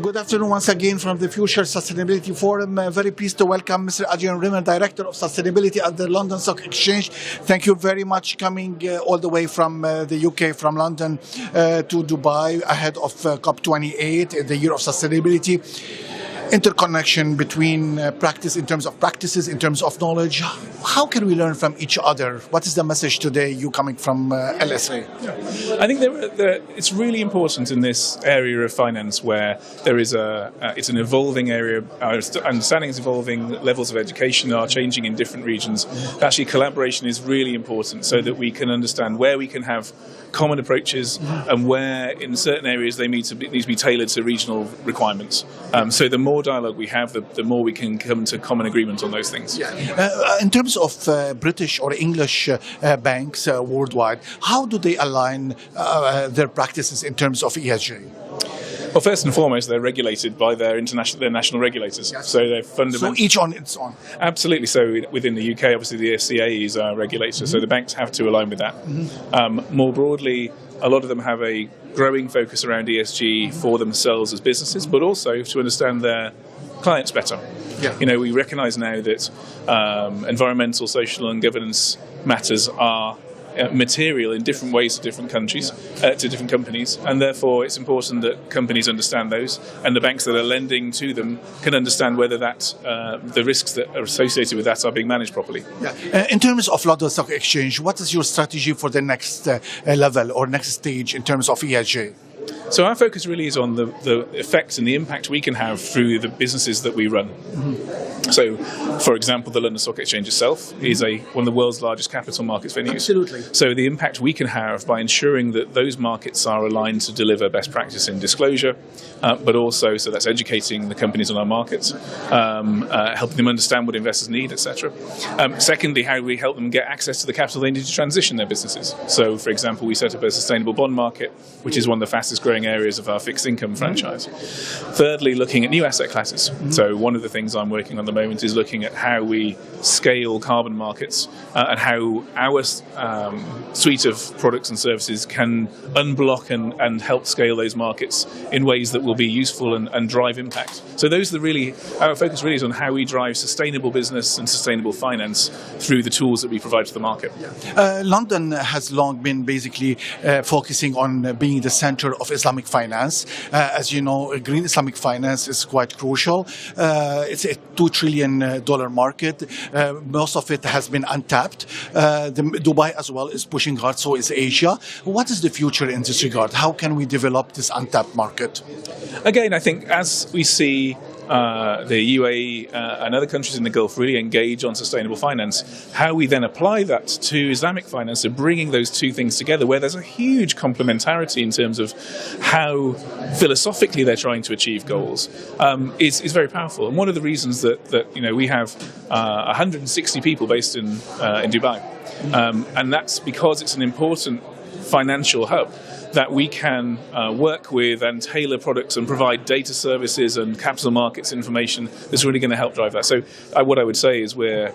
Good afternoon once again from the Future Sustainability Forum. Very pleased to welcome Mr. Adrian Rimmer, Director of Sustainability at the London Stock Exchange. Thank you very much coming all the way from the UK, from London to Dubai ahead of COP28, the Year of Sustainability. Interconnection between practice in terms of practices, in terms of knowledge. How can we learn from each other? What is the message today, you coming from LSA? I think it's really important in this area of finance where there is it's an evolving area, our understanding is evolving, levels of education are changing in different regions. Actually, collaboration is really important so that we can understand where we can have common approaches and where in certain areas they need to be tailored to regional requirements. So the more dialogue we have, the more we can come to common agreement on those things. In terms of British or English banks worldwide, how do they align their practices in terms of ESG? Well, first and foremost, they're regulated by their national regulators. Yes. So they're fundamental. So each on its own. Absolutely. So within the UK, obviously the FCA is our regulator, so the banks have to align with that. More broadly, a lot of them have a growing focus around ESG for themselves as businesses, but also to understand their clients better. Yeah. You know, we recognise now that environmental, social, and governance matters are material in different ways to different countries, to different companies, and therefore it's important that companies understand those, and the banks that are lending to them can understand whether that the risks that are associated with that are being managed properly. Yeah. In terms of London Stock Exchange, what is your strategy for the next level or next stage in terms of ESG? So our focus really is on the effects and the impact we can have through the businesses that we run. So, for example, the London Stock Exchange itself is one of the world's largest capital markets venues. Absolutely. So the impact we can have by ensuring that those markets are aligned to deliver best practice in disclosure, but also, so that's educating the companies on our markets, helping them understand what investors need, etc. Secondly, how we help them get access to the capital they need to transition their businesses. So, for example, we set up a sustainable bond market, which is one of the fastest growing areas of our fixed income franchise. Thirdly, looking at new asset classes. So one of the things I'm working on at the moment is looking at how we scale carbon markets and how our suite of products and services can unblock and help scale those markets in ways that will be useful and drive impact. So those are our focus really is on how we drive sustainable business and sustainable finance through the tools that we provide to the market. London has long been basically focusing on being the center of Islamic finance. As you know, green Islamic finance is quite crucial. It's a $2 trillion market. Most of it has been untapped. Dubai as well is pushing hard, so is Asia. What is the future in this regard? How can we develop this untapped market? Again, I think as we see the UAE and other countries in the Gulf really engage on sustainable finance, how we then apply that to Islamic finance, so bringing those two things together where there's a huge complementarity in terms of how philosophically they're trying to achieve goals is very powerful. And one of the reasons that we have 160 people based in Dubai, and that's because it's an important financial hub that we can work with and tailor products and provide data services and capital markets information that's really going to help drive that. So what I would say is we're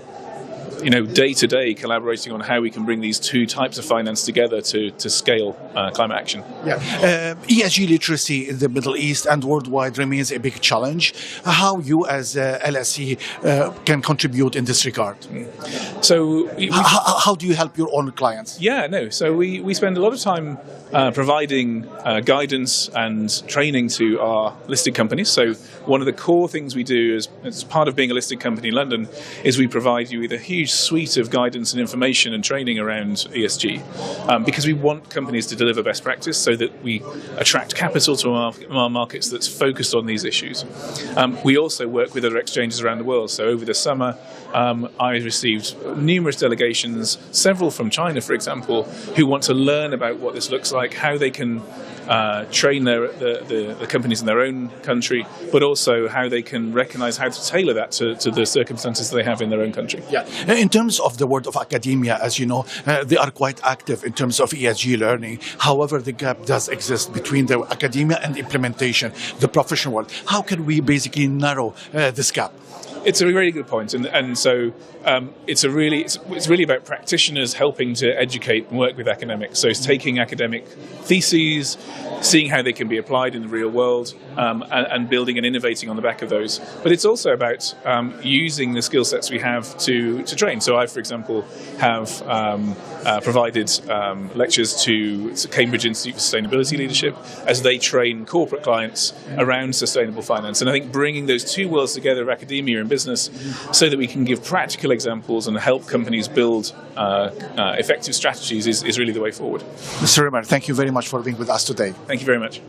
day to day collaborating on how we can bring these two types of finance together to scale climate action. ESG literacy in the Middle East and worldwide remains a big challenge. How you as LSE can contribute in this regard? So how do you help your own clients? So we spend a lot of time providing guidance and training to our listed companies. So one of the core things we do as part of being a listed company in London is we provide you with a huge suite of guidance and information and training around ESG because we want companies to deliver best practice so that we attract capital to our markets that's focused on these issues. We also work with other exchanges around the world. So over the summer, I received numerous delegations, several from China, for example, who want to learn about what this looks like, how they can train the companies in their own country, but also how they can recognise how to tailor that to the circumstances they have in their own country. In terms of the world of academia, as you know, they are quite active in terms of ESG learning. However, the gap does exist between the academia and implementation, the professional world. How can we basically narrow this gap? It's a really good point, and so it's really about practitioners helping to educate and work with academics. So it's taking academic theses, seeing how they can be applied in the real world, and building and innovating on the back of those. But it's also about using the skill sets we have to train. So I, for example, have provided lectures to Cambridge Institute for Sustainability Leadership as they train corporate clients around sustainable finance. And I think bringing those two worlds together of academia and business so that we can give practical examples and help companies build effective strategies is really the way forward. Mr. Rimmer, thank you very much for being with us today. Thank you very much.